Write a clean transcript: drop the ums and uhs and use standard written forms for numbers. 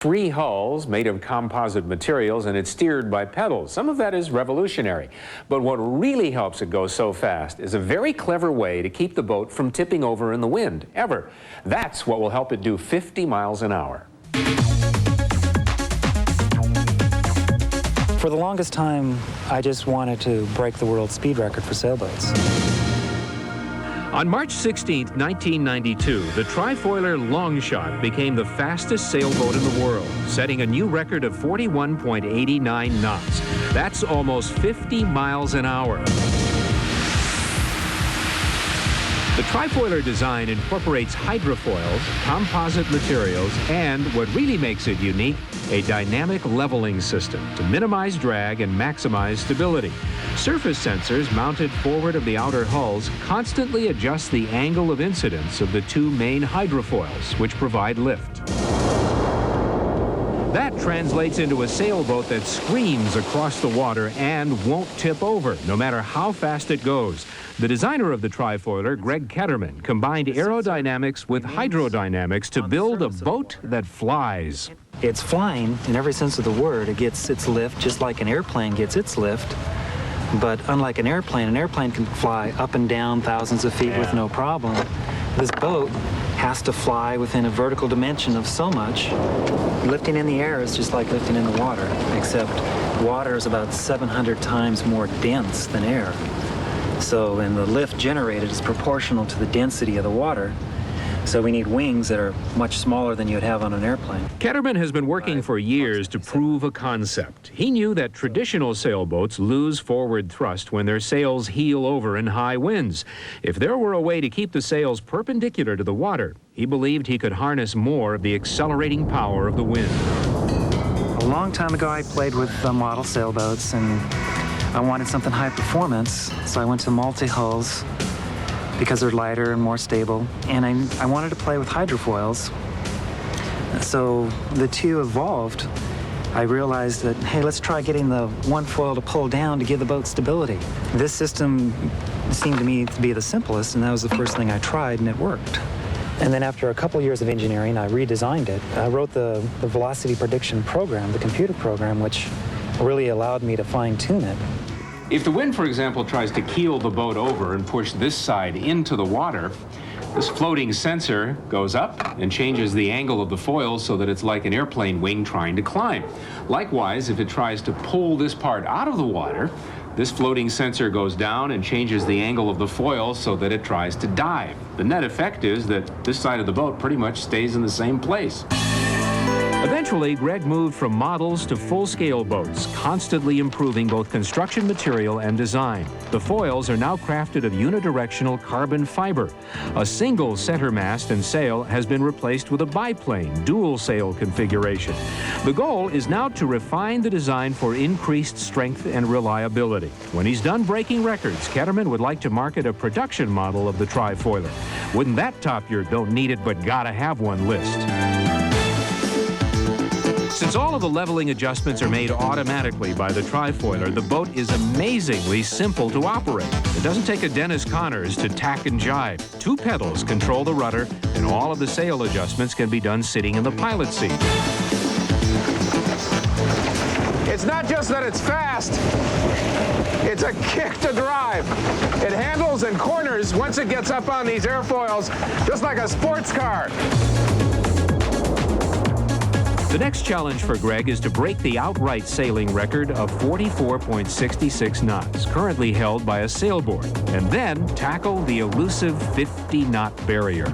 3 hulls made of composite materials, and it's steered by pedals. Some of that is revolutionary. But what really helps it go so fast is a very clever way to keep the boat from tipping over in the wind, ever. That's what will help it do 50 miles an hour. For the longest time, I just wanted to break the world speed record for sailboats. On March 16, 1992, the TriFoiler Longshot became the fastest sailboat in the world, setting a new record of 41.89 knots. That's almost 50 miles an hour. The TriFoiler design incorporates hydrofoils, composite materials, and what really makes it unique, a dynamic leveling system to minimize drag and maximize stability. Surface sensors mounted forward of the outer hulls constantly adjust the angle of incidence of the 2 main hydrofoils, which provide lift. That translates into a sailboat that screams across the water and won't tip over, no matter how fast it goes. The designer of the TriFoiler, Greg Ketterman, combined aerodynamics with hydrodynamics to build a boat that flies. It's flying in every sense of the word. It gets its lift just like an airplane gets its lift. But unlike an airplane can fly up and down thousands of feet with no problem. This boat has to fly within a vertical dimension of so much. Lifting in the air is just like lifting in the water, except water is about 700 times more dense than air. So, and the lift generated is proportional to the density of the water. So we need wings that are much smaller than you'd have on an airplane. Ketterman has been working for years to prove a concept. He knew that traditional sailboats lose forward thrust when their sails heel over in high winds. If there were a way to keep the sails perpendicular to the water, he believed he could harness more of the accelerating power of the wind. A long time ago, I played with model sailboats, and I wanted something high performance, so I went to multi-hulls, because they're lighter and more stable, and I wanted to play with hydrofoils. So the two evolved. I realized that, hey, let's try getting the one foil to pull down to give the boat stability. This system seemed to me to be the simplest, and that was the first thing I tried, and it worked. And then after a couple years of engineering, I redesigned it. I wrote the velocity prediction program, the computer program, which really allowed me to fine-tune it. If the wind, for example, tries to keel the boat over and push this side into the water, this floating sensor goes up and changes the angle of the foil so that it's like an airplane wing trying to climb. Likewise, if it tries to pull this part out of the water, this floating sensor goes down and changes the angle of the foil so that it tries to dive. The net effect is that this side of the boat pretty much stays in the same place. Eventually, Greg moved from models to full-scale boats, constantly improving both construction material and design. The foils are now crafted of unidirectional carbon fiber. A single center mast and sail has been replaced with a biplane, dual sail configuration. The goal is now to refine the design for increased strength and reliability. When he's done breaking records, Ketterman would like to market a production model of the TriFoiler. Wouldn't that top your don't need it but gotta have one list? Since all of the leveling adjustments are made automatically by the TriFoiler, the boat is amazingly simple to operate. It doesn't take a Dennis Connors to tack and jive. 2 pedals control the rudder, and all of the sail adjustments can be done sitting in the pilot seat. It's not just that it's fast, it's a kick to drive. It handles and corners once it gets up on these airfoils, just like a sports car. The next challenge for Greg is to break the outright sailing record of 44.66 knots, currently held by a sailboard, and then tackle the elusive 50-knot barrier.